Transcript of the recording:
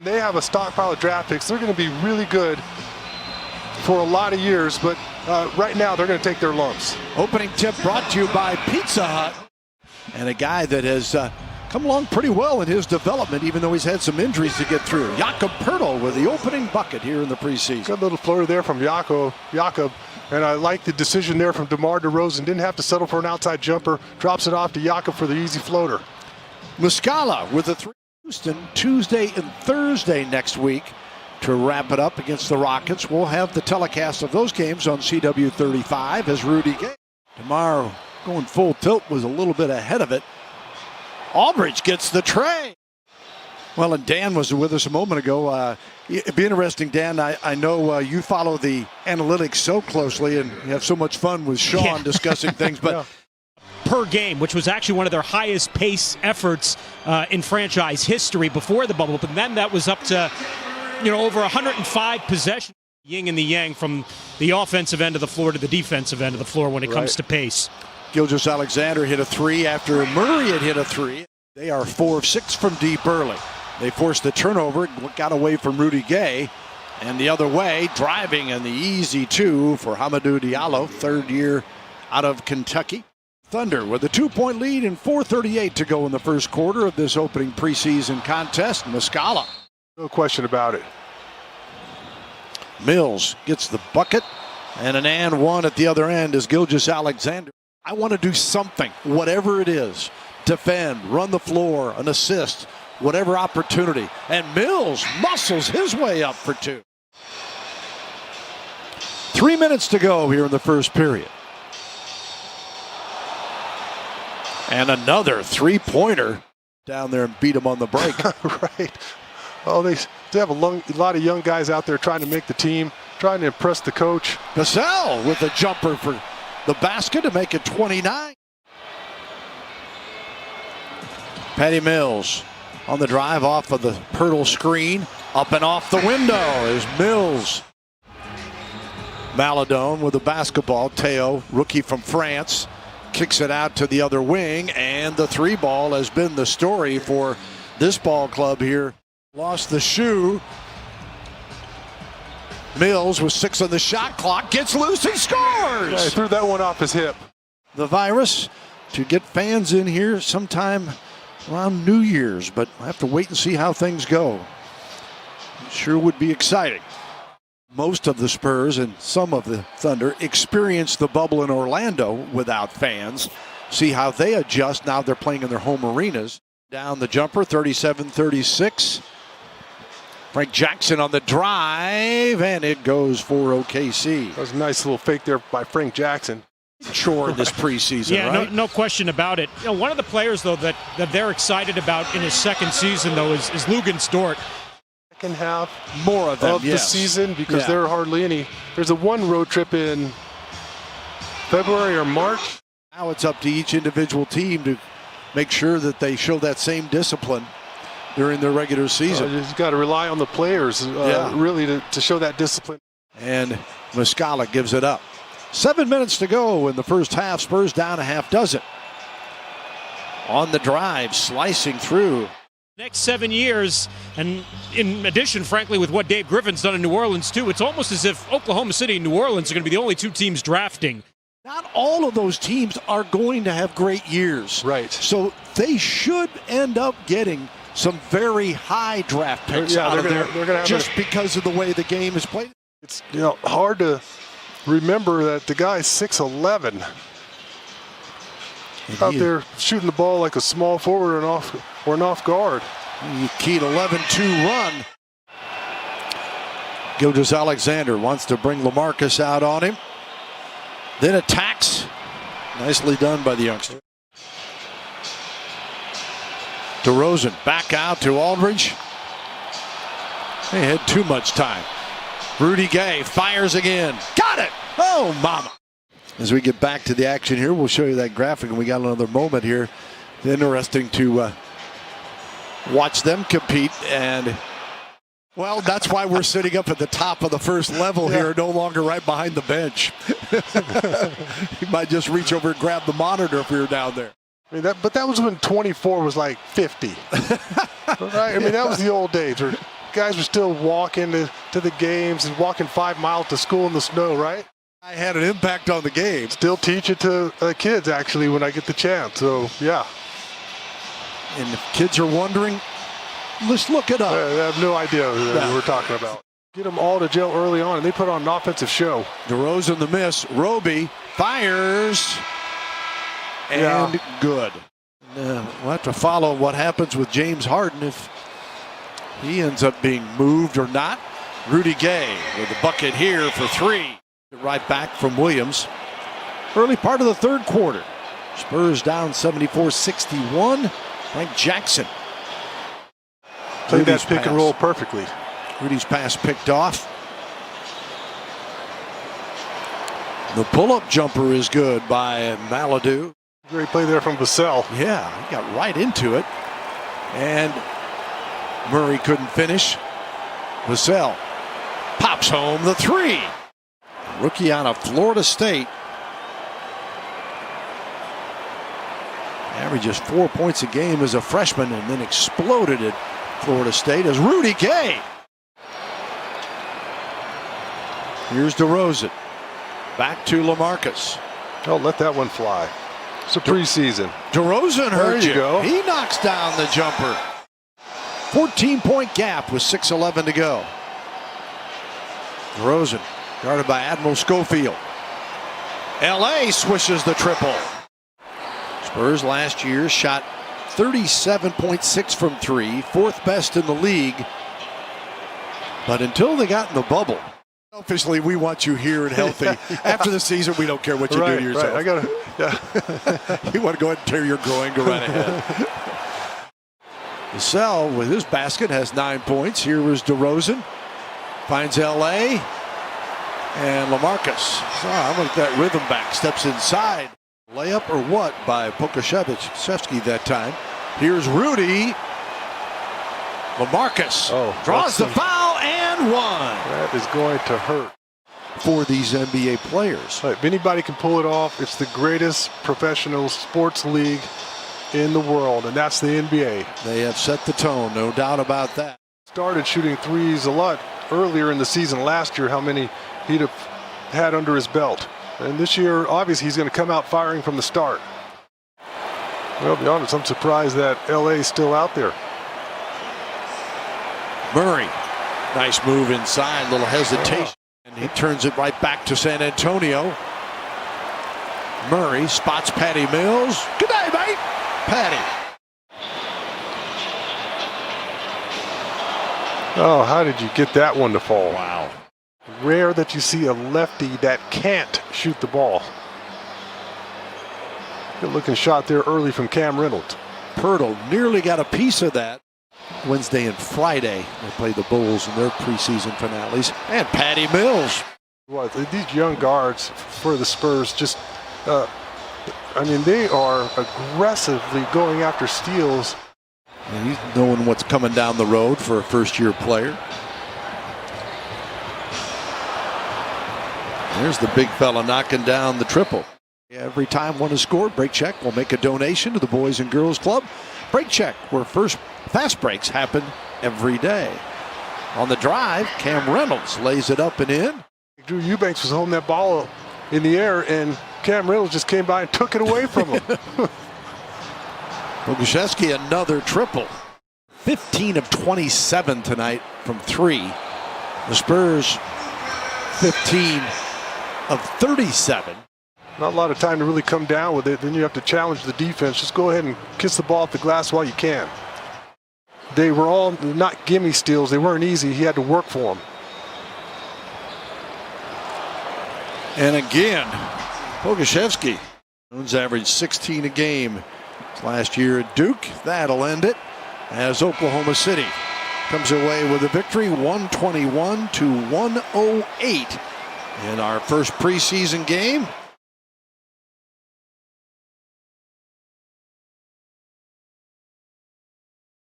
They have a stockpile of draft picks. They're going to be really good for a lot of years, but right now they're going to take their lumps. Opening tip brought to you by Pizza Hut. And a guy that has come along pretty well in his development, even though he's had some injuries to get through. Jakob Poeltl with the opening bucket here in the preseason. Good little floater there from Jakob. And I like the decision there from DeMar DeRozan. Didn't have to settle for an outside jumper. Drops it off to Jakob for the easy floater. Muscala with a 3. Houston Tuesday and Thursday next week to wrap it up against the Rockets. We'll have the telecast of those games on CW 35 as Rudy Gay. Tomorrow going full tilt was a little bit ahead of it. Aldridge gets the tray. Well, and Dan was with us a moment ago. It'd be interesting, Dan. I know you follow the analytics so closely and you have so much fun with Sean discussing things, but. Yeah. Per game, which was actually one of their highest pace efforts in franchise history before the bubble. But then that was up to, over 105 possessions. Yin and the yang from the offensive end of the floor to the defensive end of the floor when it comes to pace. Gilgeous-Alexander hit a 3 after Murray had hit a 3. They are 4 of 6 from deep early. They forced the turnover, got away from Rudy Gay. And the other way, driving and the easy 2 for Hamidou Diallo, third year out of Kentucky. Thunder with a 2-point lead and 4:38 to go in the first quarter of this opening preseason contest. Muscala. No question about it. Mills gets the bucket and an and one at the other end is Gilgeous-Alexander. I want to do something, whatever it is. Defend, run the floor, an assist, whatever opportunity. And Mills muscles his way up for 2. 3 minutes to go here in the first period. And another 3-pointer down there and beat him on the break. Right. Oh, they have a lot of young guys out there trying to make the team, trying to impress the coach. Gasol with a jumper for the basket to make it 29. Patty Mills on the drive off of the Poeltl screen. Up and off the window is Mills. Maladone with the basketball. Teo, rookie from France. Kicks it out to the other wing, and the 3 ball has been the story for this ball club here. Lost the shoe. Mills with 6 on the shot clock, gets loose and scores! Yeah, he threw that one off his hip. The virus to get fans in here sometime around New Year's, but I have to wait and see how things go. Sure would be exciting. Most of the Spurs and some of the Thunder experienced the bubble in Orlando without fans. See how they adjust now they're playing in their home arenas. Down the jumper, 37-36. Frank Jackson on the drive, and it goes for OKC. That was a nice little fake there by Frank Jackson. Chore this preseason, yeah, right? no question about it. One of the players, though, that they're excited about in his second season, though, is Luguentz Dort. Second half more of them, the season because there are hardly any. There's a one road trip in February or March. Now it's up to each individual team to make sure that they show that same discipline during their regular season. You've got to rely on the players really to show that discipline. And Muscala gives it up. 7 minutes to go in the first half. Spurs down a half dozen. On the drive, slicing through. Next 7 years, and in addition, frankly, with what Dave Griffin's done in New Orleans, too, it's almost as if Oklahoma City and New Orleans are going to be the only 2 teams drafting. Not all of those teams are going to have great years. Right. So they should end up getting some very high draft picks out of there just because of the way the game is played. It's hard to remember that the guy's 6'11". Out there shooting the ball like a small forward or an off guard. Keyed 11-2 run. Gilgeous-Alexander wants to bring LaMarcus out on him. Then attacks. Nicely done by the youngster. DeRozan back out to Aldridge. They had too much time. Rudy Gay fires again. Got it! Oh, mama. As we get back to the action here, we'll show you that graphic, and we got another moment here. Interesting to watch them compete, and well, that's why we're sitting up at the top of the first level here, no longer right behind the bench. You might just reach over and grab the monitor if you're down there. I mean, but that was when 24 was like 50. Right? I mean, that was the old days where guys were still walking to the games and walking 5 miles to school in the snow, right? I had an impact on the game. Still teach it to kids, actually, when I get the chance. So, yeah. And if kids are wondering, let's look it up. I have no idea who we're talking about. Get them all to jail early on, and they put on an offensive show. DeRozan the miss. Roby fires. And good. We'll have to follow what happens with James Harden if he ends up being moved or not. Rudy Gay with the bucket here for 3. Right back from Williams. Early part of the third quarter. Spurs down 74-61. Frank Jackson played that pick and roll perfectly. Rudy's pass picked off. The pull-up jumper is good by Maladou. Great play there from Vassell. Yeah, he got right into it. And Murray couldn't finish. Vassell pops home the 3. Rookie out of Florida State. Averages 4 points a game as a freshman and then exploded at Florida State as Rudy Gay. Here's DeRozan. Back to LaMarcus. Oh, let that one fly. It's a preseason. DeRozan hurt you. Go. He knocks down the jumper. 14-point gap with 6:11 to go. DeRozan guarded by Admiral Schofield. LA swishes the triple. Spurs last year shot 37.6 from 3, 4th best in the league. But until they got in the bubble, selfishly, we want you here and healthy. After the season, we don't care what you do to yourself. Right. I gotta, You want to go ahead and tear your groin, go right ahead. Vassell with his basket has 9 points. Here was DeRozan. Finds LA. And LaMarcus. I want that rhythm back. Steps inside. Layup or what by Pokashevsky that time. Here's Rudy. LaMarcus draws the foul and 1. That is going to hurt for these NBA players. If anybody can pull it off, it's the greatest professional sports league in the world, and that's the NBA. They have set the tone, no doubt about that. Started shooting threes a lot earlier in the season last year, how many he'd have had under his belt. And this year, obviously, he's going to come out firing from the start. Well, I'll be honest, I'm surprised that LA is still out there. Murray, nice move inside, little hesitation. And he turns it right back to San Antonio. Murray spots Patty Mills. Good day, mate. Patty. Oh, how did you get that one to fall? Wow. Rare that you see a lefty that can't shoot the ball. Good looking shot there early from Cam Reynolds. Pirtle nearly got a piece of that. Wednesday and Friday, they play the Bulls in their preseason finales. And Patty Mills. Well, these young guards for the Spurs just, I mean, they are aggressively going after steals. And he's knowing what's coming down the road for a first-year player. There's the big fella knocking down the triple. Every time one is scored, Break Check will make a donation to the Boys and Girls Club. Break Check, where first fast breaks happen every day. On the drive, Cam Reynolds lays it up and in. Drew Eubanks was holding that ball in the air, and Cam Reynolds just came by and took it away from him. Pokashevsky another triple. 15 of 27 tonight from 3. The Spurs 15 of 37. Not a lot of time to really come down with it. Then you have to challenge the defense. Just go ahead and kiss the ball off the glass while you can. They were all not gimme steals. They weren't easy. He had to work for them. And again, Pokashevsky. Jones averaged 16 a game last year at Duke. That'll end it as Oklahoma City comes away with a victory, 121-108 in our first preseason game.